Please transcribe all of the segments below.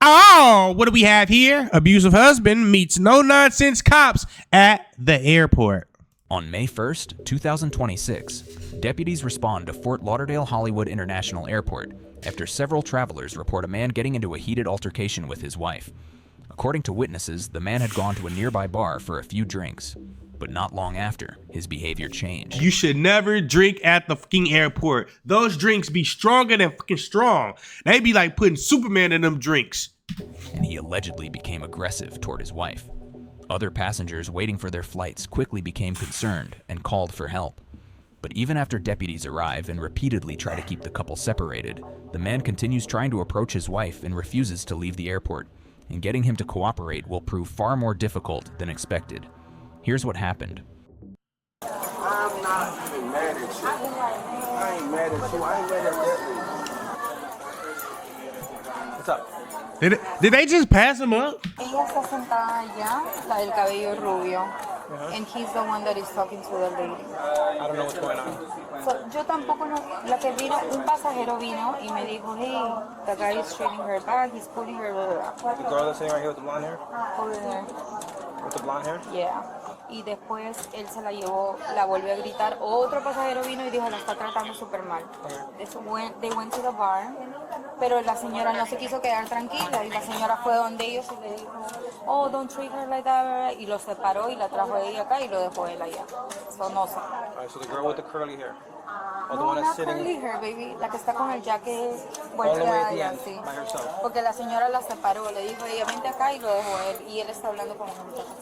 Oh, what do we have here? Abusive husband meets no-nonsense cops at the airport. On May 1st, 2026, deputies respond to Fort Lauderdale Hollywood International Airport after several travelers report a man getting into a heated altercation with his wife. According to witnesses, the man had gone to a nearby bar for a few drinks, but not long after, his behavior changed. You should never drink at the fucking airport. Those drinks be stronger than fucking strong. They be like putting Superman in them drinks. And he allegedly became aggressive toward his wife. Other passengers waiting for their flights quickly became concerned and called for help. But even after deputies arrive and repeatedly try to keep the couple separated, the man continues trying to approach his wife and refuses to leave the airport, and getting him to cooperate will prove far more difficult than expected. Here's what happened. I'm not even mad at you. I ain't mad at you. I ain't mad at that. What's up? Did they just pass him up? Ella está sentada allá, la del cabello rubio, and he's the one that is talking to the lady. I don't know what's going on. So, yo tampoco no, la que vino, un pasajero vino y me dijo, hey, the guy is straightening her back, he's pulling her The girl that's sitting right here with the blonde hair? over there. With the blonde hair? Yeah. Y después él se la llevó, la volvió a gritar. Otro pasajero vino y dijo, la está tratando súper mal. They went to the bar, pero la señora no se quiso quedar tranquila y la señora fue donde ellos y le dijo, oh, don't treat her like that, y lo separó y la trajo ella acá y lo dejó él allá. So, no sé. Alright, so the girl with the curly hair. Or the No, one that's not sitting curly hair, baby. La que está con el jacket all the way volteada at the y end así. by herself. Porque la señora la separó, le dijo, ella vente acá y lo dejó él. Y él está hablando con una muchacha.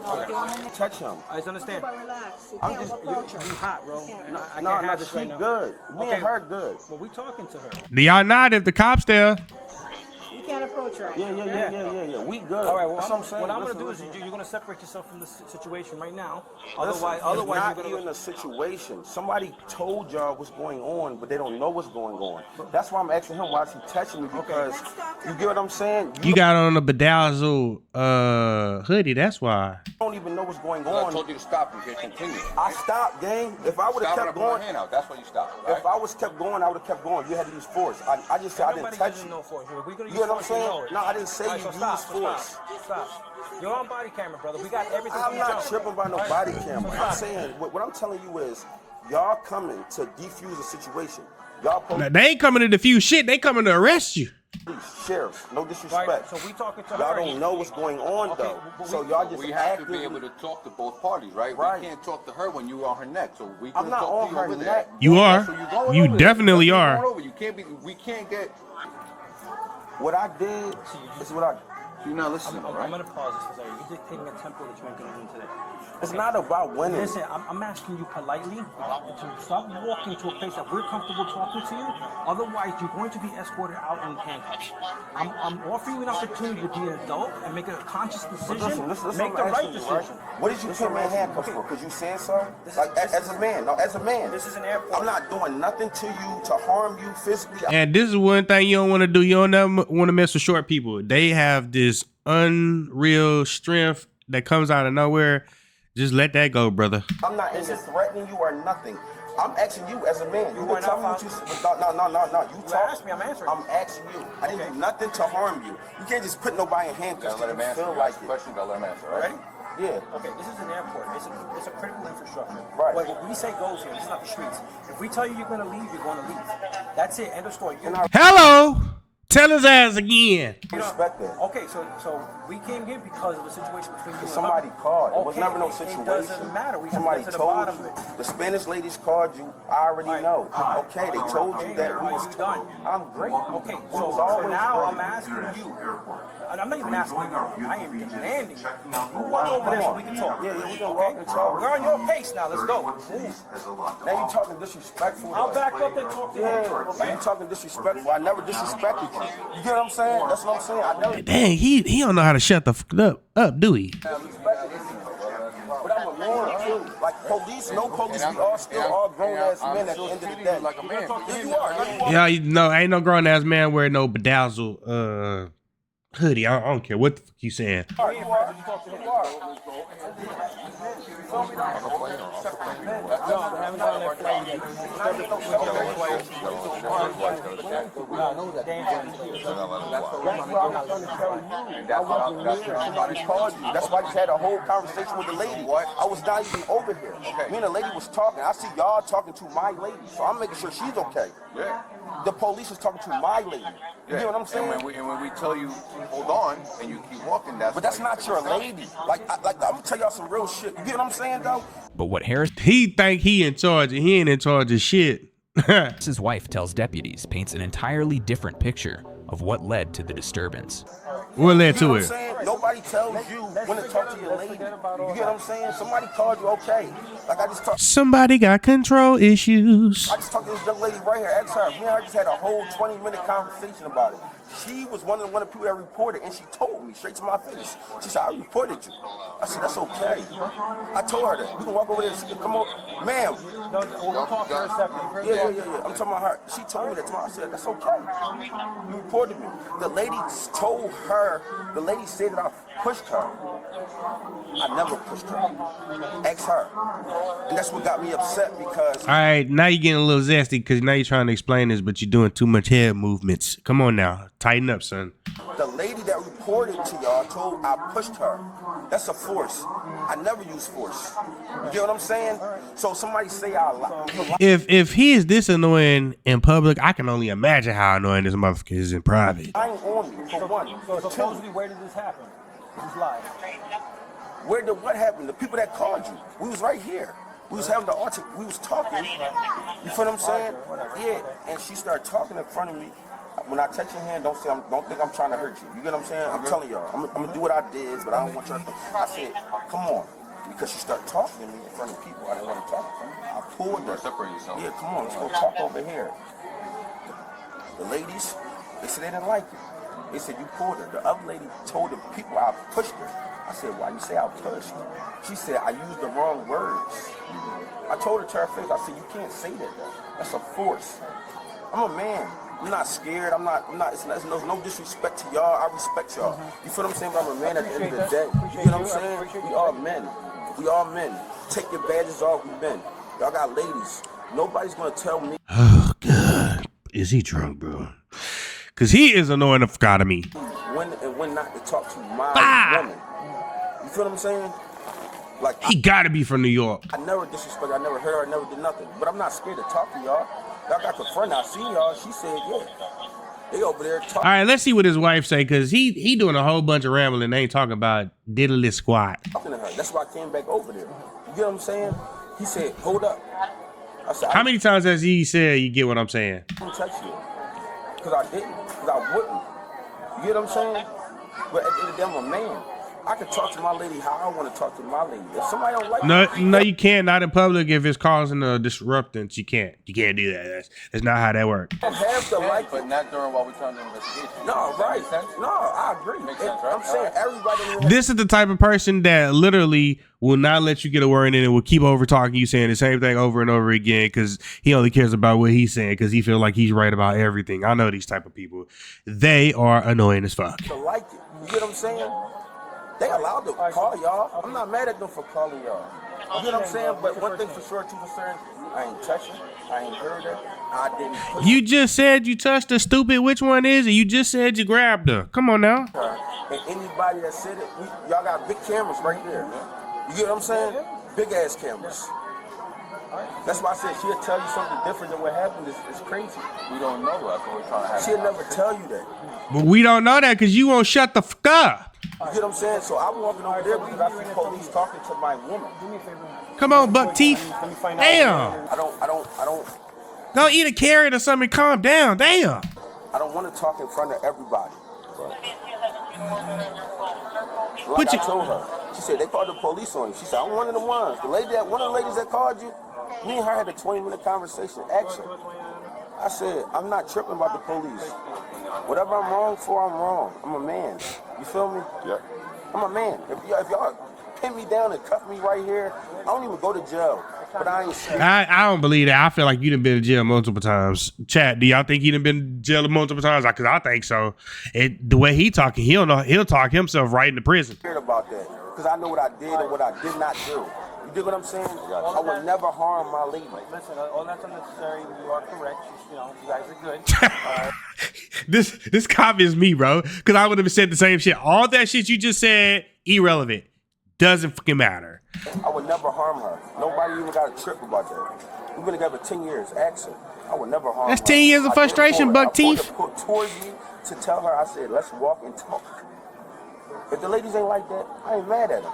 No, yo no. Touch him. I just understand. Relax. You I'm can't just, approach her. you hot, bro. No, I No, can't no, have this she right now. good. Me Okay. and her good. But we talking to her. Do y'all not if the cops there? You can't approach her. Yeah. We good. All right, well, That's what I'm saying. what I'm Listen, going to do listen. is you're going to separate yourself from this situation right now. Listen, Otherwise, it's not you're even going to... a situation. Somebody told y'all what's going on, but they don't know what's going on. That's why I'm asking him why is he touching me, because you get what I'm saying? You got on a bedazzled hoodie, that's why. don't even know what's going I on. told you to stop. You can't continue. I stopped, gang. If I would have Stop when I kept put my going, hand out. That's why you stopped. Right? if I was kept going, I would have kept going. You had to use force. I just said I didn't Everybody touch uses you. no force. We're going to You use know what I'm force, you saying? know it. No, I didn't say All right, you so use force. Stop. You're on body camera, brother. We got everything I'm from not jump. tripping by no All right? body camera. So I'm stop. saying, what I'm telling you is, y'all coming to defuse a situation. Y'all Now, police, they ain't coming to defuse shit, they coming to arrest you. sheriffs, no Right, disrespect. so we talking to Y'all her. don't know what's going on, Okay, though. but So we- y'all just We have to be acting. able to talk to both parties, right? Right. We can't talk to her when you're on her neck. So we I'm can not talk on to you her over neck. there. You are. So you're going You over there. definitely That's what are. you're going over. You can't be. We can't get. What I did is what I. You're not listening, I'm right? going to pause this for a second. You're dictating a tempo that you're making today. It's not about winning. Listen, I'm asking you politely to stop walking to a place that we're comfortable talking to you. Otherwise, you're going to be escorted out in handcuffs. I'm offering you an opportunity to be an adult and make a conscious decision. Listen, make the I'm right asking you, decision. right? What did you put me in handcuffs for? Because you saying so? Like, as a man. No, as a man. This is an airport. I'm not doing nothing to you to harm you physically. And this is one thing you don't want to do. You don't never want to mess with short people. They have this unreal strength that comes out of nowhere. Just let that go, brother. I'm not in this threatening you or nothing. I'm asking you as a man. You are can tell me not what you. No. You talk. asked me, I'm answering. I'm asking you. I didn't do nothing to harm you. You can't just put nobody in handcuffs. Gotta let him You answer. feel You like ask a it. question. Gotta let him answer. Right? Ready? Yeah. Okay, this is an airport. It's a critical infrastructure. Right. What we say goes here. This is not the streets. If we tell you you're going to leave, you're going to leave. That's it. End of story. And I Hello. Tell his ass again. respect that. Okay, so we came here because of the situation between you and Somebody her. called. It was Okay, never no It situation. doesn't matter. We Somebody have to get to the told bottom you. of it. The Spanish ladies called you. I already Right. know. Okay, they told you that we Are was you done? I'm great. Okay, We so was always now great. I'm asking you. And I'm not even asking you. I am demanding. You walk over there so we can talk. Yeah, we can walk and talk. We're on your pace now. Let's go. Now you talking disrespectful. I'll back up and talk to you. Yeah, Okay? you talking disrespectful. I never disrespected you. You get what I'm saying? That's what I'm saying. I never Dang, he don't know how to shut the fuck up, do he? disrespected you. But I'm a man too. Like police, no police, we all still all grown ass men at the end of the day. Like a man. Yeah, you are. Yeah, you know, ain't no grown ass man wearing no bedazzled hoodie. I don't care what the fuck you saying. That's why I just had a whole conversation with the lady. I was not even over here. Me and the lady was talking. I see y'all talking to my lady, so I'm making sure she's okay. Yeah. The police is talking to my lady. You know what I'm saying? And when we tell you hold on and you keep walking, But that's not your lady. Like I'm gonna tell y'all some real shit. You get what I'm saying, though? But what Harris He think he in charge and he ain't in charge of shit. His wife tells deputies paints an entirely different picture of what led to the disturbance. What led You to know what I'm it? saying? Nobody tells you when to talk to your lady. You get what I'm saying? Somebody called you, okay. Like I just talked. Somebody got control issues. I just talked to this young lady right here. Asked her. Me and her just had a whole 20-minute conversation about it. She was one of the people that reported, and she told me straight to my face. She said, "I reported you." I said, "That's okay." I told her that. We can walk over there. She can come on, ma'am. We'll talk for a second. Yeah. I'm talking about her. She told me that tomorrow. I said, "That's okay." You reported me. The lady told her. The lady said that I pushed her. I never pushed her. Ask her. And that's what got me upset because. All right, now you're getting a little zesty because now you're trying to explain this, but you're doing too much head movements. Come on now, tighten up, son. The lady that reported to y'all told I pushed her. That's a force. I never use force. You get what I'm saying? So somebody say I lie. If he is this annoying in public, I can only imagine how annoying this motherfucker is in private. I ain't on you for one. So For two, supposedly, where did this happen? This live. where did what happened? The people that called you. We was right here. We was having the article. We was talking. You feel what I'm saying? Yeah. And she started talking in front of me. When I touch your hand, don't think I'm trying to hurt you. You get what I'm saying? I'm telling y'all, I'm gonna do what I did, but I don't want y'all to think. I said, come on. Because she started talking to me in front of people. I didn't want to talk to her. I pulled her. Separate yourself. Yeah, come on, let's go talk over here. The ladies, they said they didn't like it. They said you pulled her. The other lady told the people I pushed her. I said, why you say I pushed her? She said, I used the wrong words. I told her to her face, I said, you can't say that though. That's a force. I'm a man. I'm not scared. I'm not, it's no disrespect to y'all. I respect y'all. You feel what I'm saying? But I'm a man at the end of the day. You get what I'm saying? We all men. We all men. Take your badges off, we men. Y'all got ladies. Nobody's gonna tell me. Oh, God. Is he drunk, bro? Because he is annoying the fuck out of me. When and when not to talk to my woman. You feel what I'm saying? Like He got to be from New York. I never disrespect. I never hurt her. I never did nothing. But I'm not scared to talk to y'all. Y'all got confronted. I see y'all. She said, yeah. They over there talking. All right, let's see what his wife say, because he doing a whole bunch of rambling. They ain't talking about diddly squat. Talking to her. That's why I came back over there. You get what I'm saying? He said, hold up. I said, How many times has he said you get what I'm saying? I didn't touch you. Because I didn't. Because I wouldn't. You get what I'm saying? But at the end of the day, I'm a man. I can talk to my lady how I want to talk to my lady. If somebody don't like No, you can't. Not in public. If it's causing a disruptance, you can't. You can't do that. That's not how that works. I have to like But it. not during while we're trying to investigation. No, right. Makes sense? No, I agree. Makes sense, right? I'm saying everybody. This is the type of person that literally will not let you get a word in and will keep over talking you, saying the same thing over and over again because he only cares about what he's saying because he feels like he's right about everything. I know these type of people. They are annoying as fuck. To like it. You get what I'm saying? They allowed to call y'all. I'm not mad at them for calling y'all. You get what I'm saying? But one thing for sure, two for certain, I ain't touching. I ain't heard her. I didn't push You just said you touched her, stupid. Which one is it? You just said you grabbed her. Come on now. her. And anybody that said it, y'all got big cameras right there. You get what I'm saying? Big ass cameras. That's why I said she'll tell you something different than what happened. It's crazy. We don't know. That's what we're trying to have. She'll never tell you that. But we don't know that because you won't shut the fuck up. You get what I'm saying? So I'm walking over there because I see police talking to my woman. Come on, buck teeth. Damn. I don't Go eat a carrot or something. Calm down. Damn. want to talk in front of everybody. Like But you- I told her. She said they called the police on you. She said, I'm one of the ones. One of the ladies that called you, me and her had a 20-minute conversation. Ask her. I said, I'm not tripping about the police. Whatever I'm wrong for, I'm wrong. I'm a man. You feel me? Yeah. I'm a man. If y'all pin me down and cuff me right here, I don't even go to jail. But I ain't scared. I don't believe that. I feel like you done been in jail multiple times. Chat, do y'all think you done been in jail multiple times? Because I think so. The way he talking, he don't know. He'll talk himself right into prison. Scared about that because I know what I did and what I did not do. You dig what I'm saying? I would never harm my lady. Listen, all that's unnecessary. You are correct. You know, you guys are good. This cop is me, bro. Because I would have said the same shit. All that shit you just said, irrelevant. Doesn't fucking matter. I would never harm her. Nobody even got a trip about that. We've been together 10 years. Ask her. I would never harm That's her. 10 years of frustration, buck teeth. I pulled her towards me to tell her, I said, let's walk and talk. If the ladies ain't like that, I ain't mad at them.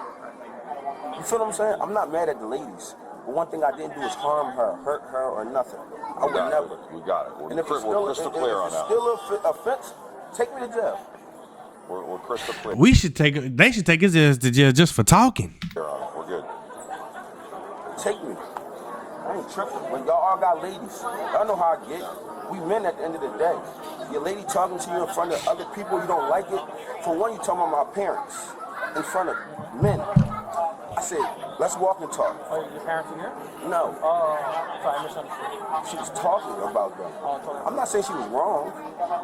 You feel what I'm saying? I'm not mad at the ladies. But one thing I didn't do is harm her, hurt her, or nothing. I would never. We got it. And if it's still, crystal clear on that. still an offense, take me to jail. We're crystal clear. They should take his ass to jail just for talking. on it. We're good. Take me. I ain't tripping. When y'all all got ladies, y'all know how I get. We men at the end of the day. Your lady talking to you in front of other people, you don't like it. For one, you talking about my parents in front of men. I said, let's walk and talk. Oh, your parents are here? No. Sorry, I misunderstood. She was talking about them. I'm not saying she was wrong,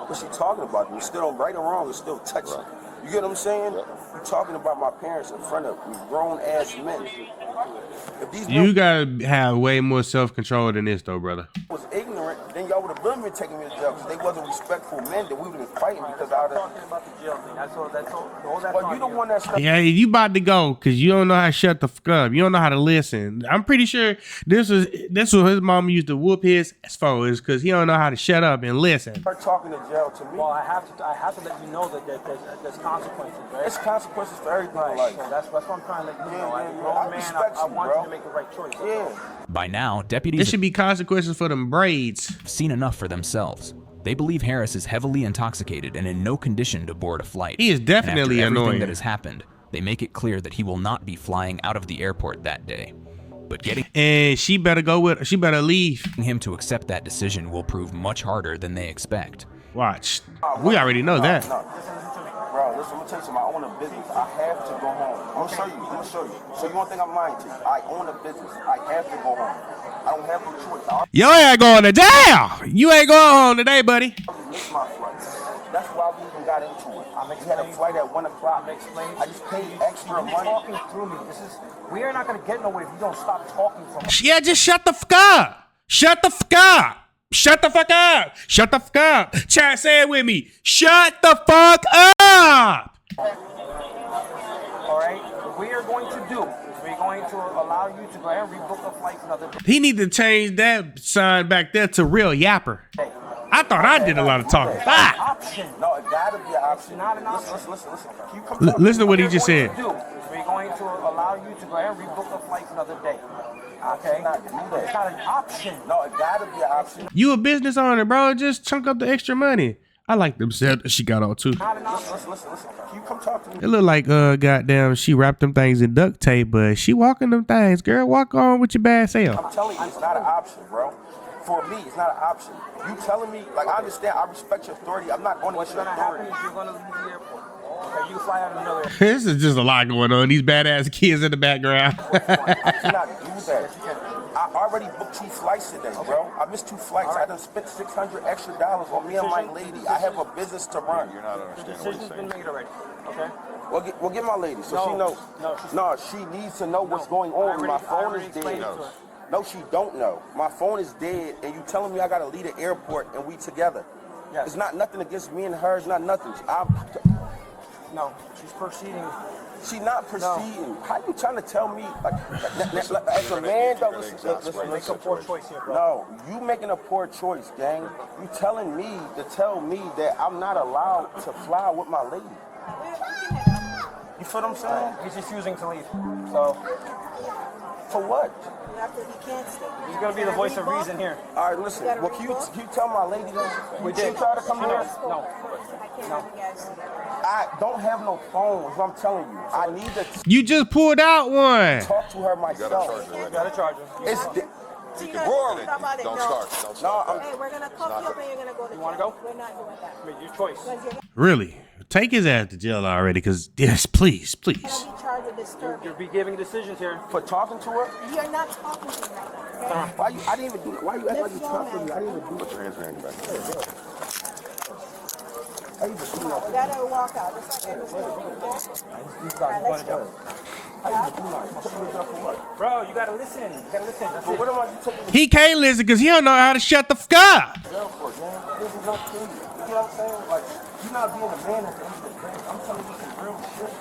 but she talking about them. It's still right or wrong, it's still touching. You get what I'm saying? You talking about my parents in front of grown ass men. If these You men gotta have way more self-control than this, though, brother. was ignorant, then y'all would have been taking me to jail because they wasn't respectful men that we would have been fighting because I would have. Talking about the jail thing. That's all that's Well, on you the you. one that's Yeah, you about to go because you don't know how to shut the fuck up. You don't know how to listen. I'm pretty sure this was his mom used to whoop his ass for is because he don't know how to shut up and listen. start talking to jail to me. Well, I have to let you know that there's consequences, right? It's consequences for everything in Right. life. So that's what I'm trying to let you know. As a I grown man, respect I you, want bro. you to make the right choice. Yeah. By now, There deputies should be consequences for them braids. have seen enough for themselves. They believe Harris is heavily intoxicated and in no condition to board a flight. He is definitely and after everything annoying. that has happened, they make it clear that he will not be flying out of the airport that day. But getting And she better leave. him to accept that decision will prove much harder than they expect. Watch. We already know that. No. Bro, listen, I'm gonna tell you something. I own a business. I have to go home. I'm gonna show you. So you won't think I'm lying to you. I own a business. I have to go home. I don't have no choice. Yo ain't going to jail. You ain't going home today, buddy. I missed my flight. That's why we even got into it. We had a flight at 1 o'clock. I just paid extra You're money. talking through me. We are not going to get nowhere if you don't stop talking from us. Yeah, just shut the fuck up. Shut the fuck up. Shut the fuck up. Shut the fuck up. Chat, say it with me. Shut the fuck up. All right? What we are going to do is we're going to allow you to go ahead and rebook the flights another day. He need to change that sign back there to real yapper. I thought I did a lot of talking. Ah. Option. No, it gotta be an option. Not an option. Listen. You come Listen to what he What just we're said. going to do is we're going to allow you to go ahead and rebook the flights another day. Okay? Not do that. It's not an option. No, it gotta be an option. You a business owner, bro. Just chunk up the extra money. I like them set that she got on too. Not an option. Listen. You come talk to me. It look like goddamn she wrapped them things in duct tape, but she walking them things. Girl, walk on with your bad self. I'm telling you, it's not an option, bro. For me, it's not an option. You telling me, like, I understand, I respect your authority. I'm not going What's against your going to happen authority. is you're going to leave the airport. Okay, you fly out of another airport. This is just a lot going on. These badass kids in the background. I cannot do that. I already booked 2 flights today, bro. I missed 2 flights. I done spent $600 extra on me and my lady. I have a business to run. You're not The understanding what decision's he's been saying. made already. Okay? Well, get my lady so No. she knows. No, She needs to know what's going I on. already- My I phone already is explained dead. it to her. No, she don't know. My phone is dead, and you telling me I gotta leave the airport and we together. Yes. It's not nothing against me and her. It's not nothing. No, she's proceeding. She not proceeding. How you trying to tell me, like as a man, though, listen. Make a poor choice here, bro. No, you making a poor choice, gang. You telling me to tell me that I'm not allowed to fly with my lady. You feel what I'm saying? He's refusing to leave. So For what? he's going to be the voice of reason here. All right, listen. Well, can you tell my lady that? We She did. tried to come She here. knows. No. I don't have no phone, is what I'm telling you. I need to You just pulled out one. talk to her myself. You got to charge him. It's You can roar it. Don't start. Don't start. no. Hey, we're gonna cuff you up and you're gonna go to jail. wanna go? We're not doing that. I mean, your choice. Because you're Really? Take his ass to jail already, because yes, please. gonna be charged with disturbing. You're be giving decisions here. For talking to her? You're not talking to me right now, okay? Why you? I didn't even do that. Why you act like you Let's go tough for now. me? I didn't even do Put your hands behind your back. I even do that. We gotta walk out, just like everything, okay? These guys Alright, let's butted go. up. I even do that. You took me up for what? Bro, you gotta listen. You gotta listen. That's But it. what am I taking He can't listen because he don't know how to shut the fuck up. jail for, man? This is not true. You know what I'm saying? Like, you're not being a man at the end of the day. I'm telling you some real shit.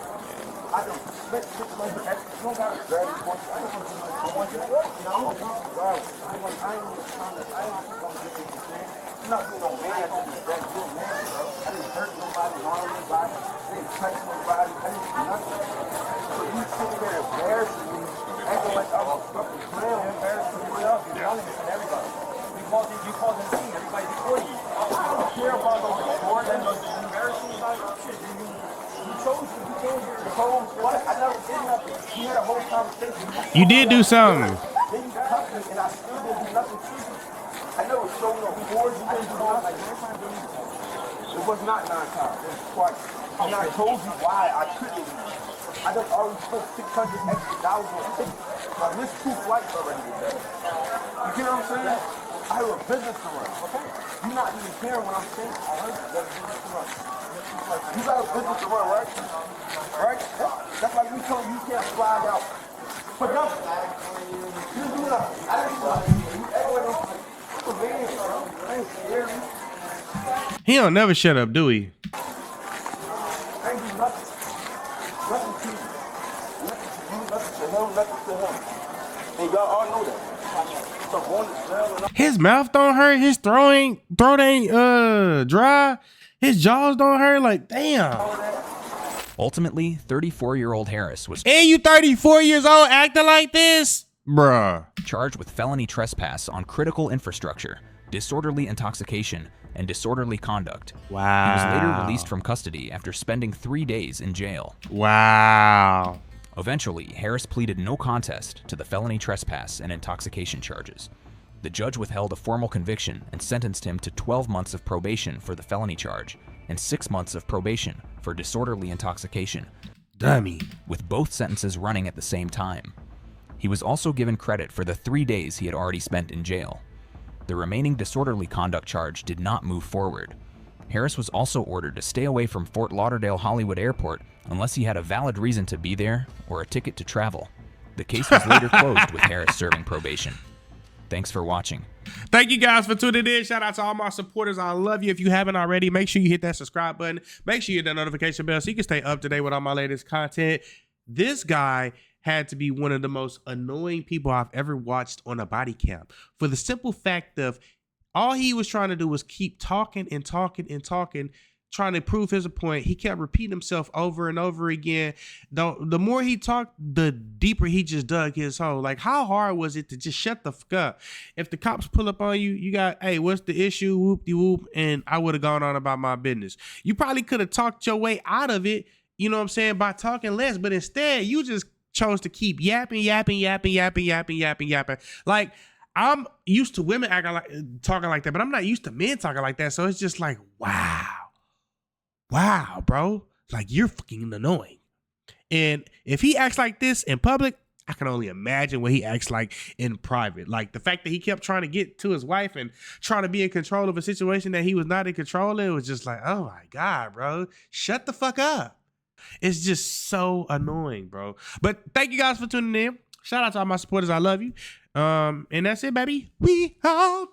I don't spent 6 months of extra. You don't gotta drag me for I just want to do my job. You know, I'm a good guy. I ain't even trying to, I ain't even gonna get what you're saying. You're not being no man at the end of the day. You're a man, bro. I didn't hurt nobody, harm nobody. I didn't touch nobody. I didn't do nothing. So you sitting there embarrassing me, acting like I'm a fucking clown, embarrassing yourself, you're yelling at everybody. You called them seen everybody before you. I don't care about those more than those embarrassing about shit. You chose to be here the whole what? I never did nothing. We had a whole conversation. You did do something. Then you cut me and I still didn't do nothing to you. I never showed no rewards. You didn't do nothing. Like, it was not 9 times. It was twice. And I told you why I couldn't leave. I just already spent $600 extra on tickets. So I missed 2 flights already today. You get what I'm saying? I have a business to run. Okay? You're not even hearing what I'm saying. I heard you. You have a business to run. You got a business to run, right? Right? That's like me telling you you can't slide out. For nothing. You do nothing. I didn't do nothing. You ever I'm a man, bro. I ain't scared. He don't never shut up, do he? I ain't do nothing. Nothing to you. Nothing to you, nothing to him, nothing to him. And y'all all know that. So going to jail and all. His mouth don't hurt. His throat ain't dry. His jaws don't hurt. Like, damn. Ultimately, 34-year-old Harris was And you 34 years old acting like this? Bruh. charged with felony trespass on critical infrastructure, disorderly intoxication, and disorderly conduct. Wow. He was later released from custody after spending 3 days in jail. Wow. Eventually, Harris pleaded no contest to the felony trespass and intoxication charges. The judge withheld a formal conviction and sentenced him to 12 months of probation for the felony charge and 6 months of probation for disorderly intoxication, Dummy. with both sentences running at the same time. He was also given credit for the 3 days he had already spent in jail. The remaining disorderly conduct charge did not move forward. Harris was also ordered to stay away from Fort Lauderdale Hollywood Airport unless he had a valid reason to be there or a ticket to travel. The case was later closed with Harris serving probation. Thanks for watching. Thank you guys for tuning in. Shout out to all my supporters. I love you. If you haven't already, make sure you hit that subscribe button. Make sure you hit that notification bell so you can stay up to date with all my latest content. This guy had to be one of the most annoying people I've ever watched on a body cam, for the simple fact of all he was trying to do was keep talking and talking and talking, trying to prove his point. He kept repeating himself over and over again. The more he talked, the deeper he just dug his hole. Like, how hard was it to just shut the fuck up? If the cops pull up on you, you got, hey, what's the issue? Whoop-de-whoop. And I would have gone on about my business. You probably could have talked your way out of it, you know what I'm saying, by talking less. But instead, you just chose to keep yapping. Like, I'm used to women talking like that, but I'm not used to men talking like that. So it's just like, wow, bro. Like, you're fucking annoying. And if he acts like this in public, I can only imagine what he acts like in private. Like, the fact that he kept trying to get to his wife and trying to be in control of a situation that he was not in control of, it was just like, oh my God, bro. Shut the fuck up. It's just so annoying, bro. But thank you guys for tuning in. Shout out to all my supporters. I love you. And that's it, baby. We out.